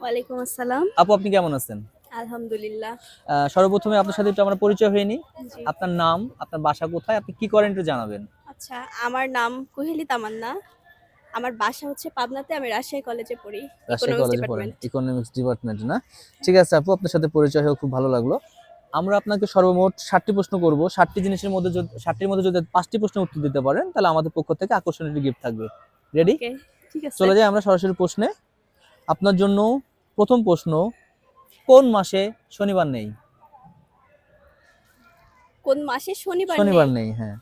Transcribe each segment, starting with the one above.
ওয়ালাইকুম আসসালাম। আপু আপনি কেমন আছেন? আলহামদুলিল্লাহ। সর্বপ্রথমে আপনার সাথে একটু আমার পরিচয় হয়ে নিই। জি। আপনার নাম, আপনার বাসা কোথায়, আপনি কি করেন একটু জানাবেন। আচ্ছা, আমার নাম কুহেলি তামান্না। আমার বাসা হচ্ছে পাবনাতে। আমি রাজশাহী কলেজে পড়ি। রাজশাহী ইকোনমিক্স কলেজে পড়েন, ডিপার্টমেন্ট। ইকোনমিক্স ডিপার্টমেন্ট না? ঠিক আছে আপু, আপনার সাথে পরিচয় হয়ে খুব ভালো লাগলো। আমরা আপনাকে সর্বমোট ৭টি প্রশ্ন করব। ৭টি জিনিসের মধ্যে ৭টির মধ্যে যদি ৫টি প্রশ্নের উত্তর দিতে পারেন তাহলে আমাদের পক্ষ থেকে আকর্ষণীয় একটি গিফট থাকবে। রেডি? ওকে, ঠিক আছে। চলে যাই আমরা সরাসরি প্রশ্নে। আপনার জন্য প্রথম প্রশ্ন, কোন মাসে শনিবার নেই? কোন মাসে শনিবার শনিবার নেই? নেই, হ্যাঁ।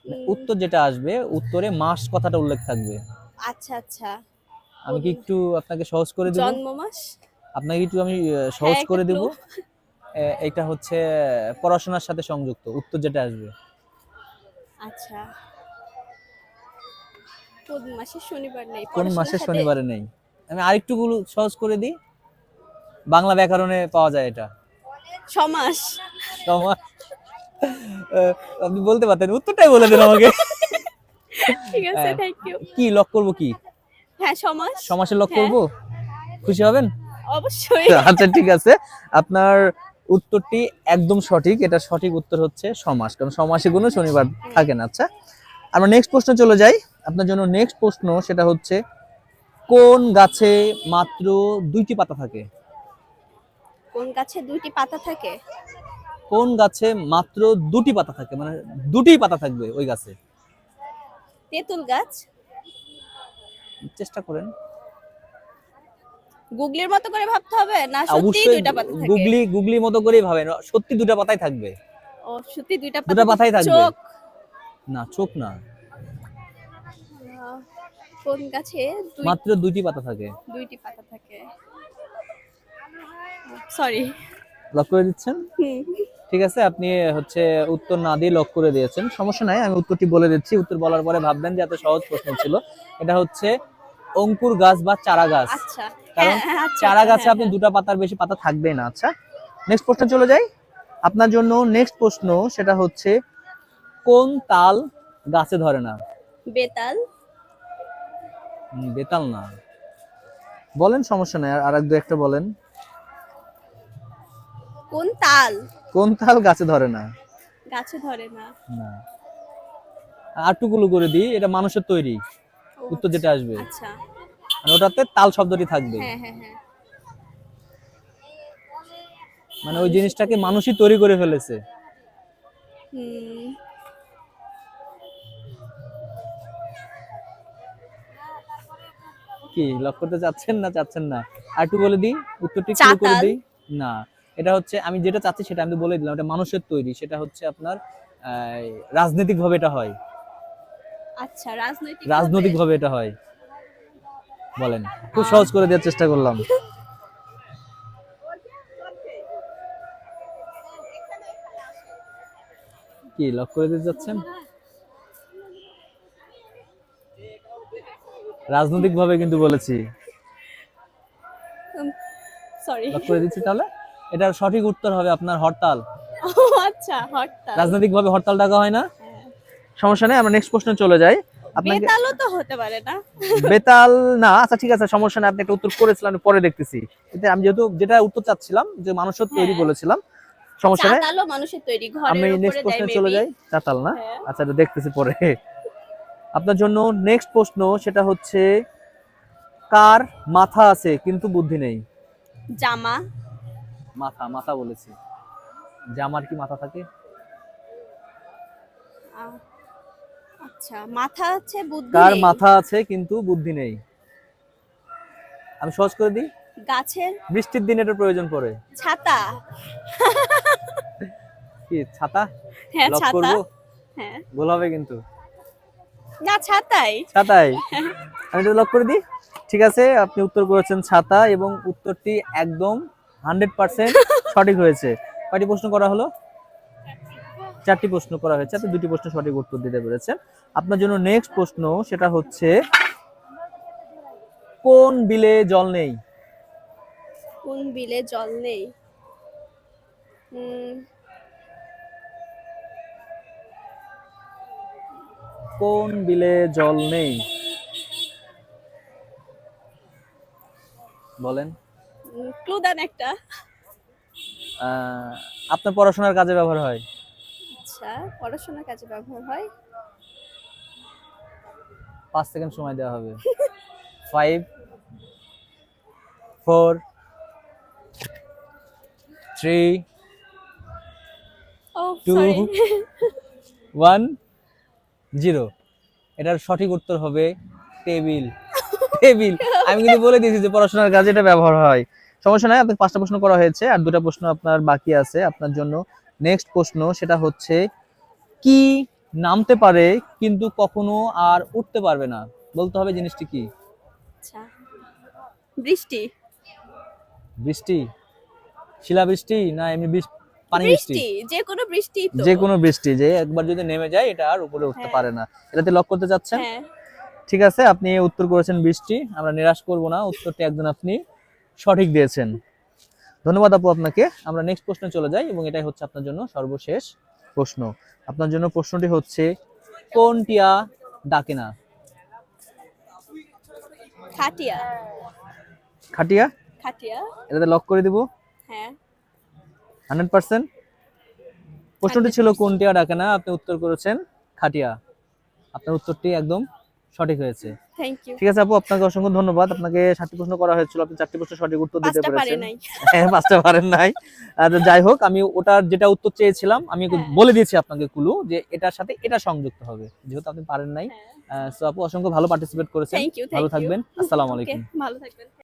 উম, উত্তর যেটা আসবে উত্তরে মাস কথাটা উল্লেখ থাকবে। আচ্ছা আচ্ছা। আমি কোন কি একটু আপনাকে সহজ করে দিব? জন্ম মাস? আপনাকে একটু আমি হ্যাঁ, সহজ একটা করে দিব। ক্লু। এটা হচ্ছে পড়াশোনার সাথে সংযুক্ত, উত্তর যেটা আসবে। আচ্ছা, কোন মাসে শনিবার নেই? কোন মাসে পড়াশোনার সাথে শনিবারে নেই? আমি আরেকটু গুলো সহজ করে দিই। বাংলা ব্যাকরণে পাওয়া যায় এটা। সমাস। সমাস। আহ, আপনি বলতে পারতেন, উত্তরটাই বলে দেন আমাকে। ঠিক আছে, আহ, থ্যাংক ইউ। কি লক করব কি? হ্যাঁ, সমাস। সমাসে লক হ্যাঁ, করব? খুশি হবেন? অবশ্যই। আচ্ছা ঠিক আছে। আপনার উত্তরটি একদম সঠিক। এটা সঠিক উত্তর হচ্ছে সমাস, কারণ সমাসে কোনো শনিবার থাকে না। আচ্ছা, আমরা নেক্সট প্রশ্ন চলে যাই। আপনার জন্য নেক্সট প্রশ্ন সেটা হচ্ছে, কোন গাছে মাত্র 2টি পাতা থাকে? কোন গাছে 2টি পাতা থাকে? কোন গাছে মাত্র 2টি পাতা থাকে, মানে 2টিই পাতা থাকবে ওই গাছে? তেঁতুল গাছ। চেষ্টা করেন। গুগলির মতো করে ভাবতে হবে না সত্যিই অবশ্যই 2টা পাতা থাকে? গুগলি গুগলি মতো করেই ভাবেন, সত্যি 2টা পাতাই থাকবে। ও সত্যি 2টা 2টা পাতাতে পাতাই থাকবে। চোখ। না, চোখ না। আহ, কোন গাছে মাত্র 2টি পাতা থাকে। 2টি পাতা থাকে? সরি। লক করে দিচ্ছেন? হুম। ঠিক আছে, আপনি হচ্ছে উত্তর না দিয়ে লক করে দিয়েছেন। সমস্যা নাই, আমি উত্তরটি বলে দিচ্ছি। উত্তর বলার পরে ভাববেন যে এত সহজ প্রশ্ন ছিল। এটা হচ্ছে অঙ্কুর গাছ বা চারা গাছ। আচ্ছা। কারণ হ্যাঁ হ্যাঁ, আচ্ছা চারা আচ্ছা, গাছে হ্যাঁ আপনি হ্যাঁ। 2টা পাতার বেশি পাতা থাকবে না। আচ্ছা, নেক্সট প্রশ্ন চলে যাই। আপনার জন্য নেক্সট প্রশ্ন সেটা হচ্ছে, কোন তাল গাছে ধরে না? বেতাল। বেতাল না। বলেন, সমস্যা নাই, আর এক দু একটা বলেন। কোন তাল কোন তাল গাছে ধরে না? গাছে ধরে না? না। আরটুকুলো করে দিই, এটা মানুষের তৈরি। ও উত্তর আচ্ছা যেটা আসবে আচ্ছা। মানে ওটাতে তাল শব্দটি থাকবে। হ্যাঁ হ্যাঁ হ্যাঁ। মানে ওই মানুষের জিনিসটাকে তৈরি। মানুষই তৈরি করে ফেলেছে। হুম। কি লক করতে চাচ্ছেন না চাচ্ছেন না? আর একটু বলে দিই, উত্তরটি ক্লু করে চাতাল। দিই। না, এটা হচ্ছে আমি যেটা চাচ্ছি সেটা আমি বলে দিলাম, এটা মানুষের তৈরি। সেটা হচ্ছে আপনার রাজনৈতিক ভাবে এটা হয়। আচ্ছা, রাজনৈতিক ভাবে। রাজনৈতিক ভাবে এটা হয়। বলেন, খুব আহ সহজ করে দেওয়ার চেষ্টা করলাম। কি লক করে দিতে যাচ্ছেন? রাজনৈতিক ভাবে কিন্তু বলেছি। সরি। লক করে দিচ্ছি তাহলে। এটার সঠিক উত্তর হবে আপনার হরতাল। ও আচ্ছা, হরতাল। রাজনৈতিক ভাবে হরতাল ডাকা হয় না? হ্যাঁ। সমস্যা নেই, আমরা নেক্সট প্রশ্নে চলে যাই। আপনাকে বেতালও তো হতে পারে না? বেতাল না। আচ্ছা ঠিক আছে, সমস্যা নেই, আপনি একটা উত্তর করেছিলেন, আমি পরে দেখতেছি। এতে আমি যেহেতু যেটা উত্তর চাচ্ছিলাম যে মানুষের তৈরি হ্যাঁ। বলেছিলাম, সমস্যা নেই। চাতালও মানুষের তৈরি, আমি ঘরের নেক্সট উপরে দেয় প্রশ্নে চলে মেবি। যাই। চাতাল না? হ্যাঁ। আচ্ছা, এটা দেখতেছি পরে। আপনার জন্য নেক্সট প্রশ্ন সেটা হচ্ছে, কার মাথা আছে কিন্তু বুদ্ধি নেই? জামা। মাথা, মাথা বলেছি। জামার কি মাথা থাকে? আহ, আচ্ছা, মাথা আছে বুদ্ধি কার নেই। মাথা আছে কিন্তু বুদ্ধি নেই? আমি সহজ করে দিই। গাছের। বৃষ্টির দিনে এটার প্রয়োজন পড়ে। ছাতা। কি ছাতা? হ্যাঁ, লক ছাতা। করব? হ্যাঁ। ভুল হবে কিন্তু। না, ছাতাই। ছাতাই? আমি এটা লক করে দিই। ঠিক আছে, আপনি উত্তর করেছেন ছাতা, এবং উত্তরটি একদম 100% সঠিক হয়েছে। কয়টি প্রশ্ন করা হলো? 4টি প্রশ্ন করা হয়েছে, আপনি 2টি প্রশ্ন সঠিক উত্তর দিতে পেরেছেন। আপনার জন্য নেক্সট প্রশ্ন সেটা হচ্ছে, কোন বিলে জল নেই? কোন বিলে জল নেই? উম, কোন বিলে জল নেই? বলেন। ক্লু দেন একটা। আপনার পড়াশোনার কাজে ব্যবহার হয়। আচ্ছা, পড়াশোনার কাজে ব্যবহার হয়। 5 সেকেন্ড সময় দেওয়া হবে। 5 4 3 ও 2 সরি। 1 0। এটার সঠিক উত্তর হবে টেবিল। টেবিল। আমি কিন্তু বলে দিয়েছি যে পড়াশোনার কাজে এটা ব্যবহার হয়। সমস্যা নাই, আপনাকে 5টা প্রশ্ন করা হয়েছে আর 2টা প্রশ্ন আপনার বাকি আছে আপনার জন্য। নেক্সট প্রশ্ন সেটা হচ্ছে, কি নামতে পারে কিন্তু কখনো আর উঠতে পারবে না? বলতে হবে জিনিসটি কি। আচ্ছা, বৃষ্টি। বৃষ্টি? শিলাবৃষ্টি না এমনি পানি বৃষ্টি? বৃষ্টি, যে কোনো বৃষ্টি তো। যে কোনো বৃষ্টি, যে একবার যদি নেমে যায় এটা আর উপরে উঠতে হ্যাঁ। পারে না। এটাতে লক করতে যাচ্ছেন? হ্যাঁ। ঠিক আছে, আপনি উত্তর করেছেন বৃষ্টি। আমরা নিরাশ করব না, উত্তরটি একদম আপনি সঠিক দিয়েছেন। ধন্যবাদ আপু আপনাকে। আমরা নেক্সট প্রশ্নে চলে যাই এবং এটাই হচ্ছে আপনার জন্য সর্বশেষ প্রশ্ন। আপনার জন্য প্রশ্নটি হচ্ছে, কোন টিয়া ডাকে না? খাটিয়া। খাটিয়া? খাটিয়া। এটাতে লক করে দিব হ্যাঁ। 100%। প্রশ্নটি ছিল কোন টিয়া ডাকে না, আপনি উত্তর করেছেন খাটিয়া। আপনার উত্তরটি একদম সঠিক হয়েছে। Thank you. ঠিক আছে আপু, আপনাকে অসংখ্য ধন্যবাদ। আপনাকে 7টি প্রশ্ন করা হয়েছিল, আপনি 4টি প্রশ্ন সঠিক উত্তর দিতে 5টা পারে পেরেছেন। নাই। হ্যাঁ, 5টা পারেন নাই। তো যাই হোক, আমি ওটার যেটা উত্তর চেয়েছিলাম আমি হ্যাঁ। বলে দিয়েছি আপনাকে ক্লু যে এটার সাথে এটা সংযুক্ত হবে, যেহেতু আপনি পারেন নাই। হ্যাঁ। সো আপু অসংখ্য ভালো পার্টিসিপেট করেছেন। Thank you. ভালো থাকবেন। আসসালামু আলাইকুম। ভালো থাকবেন।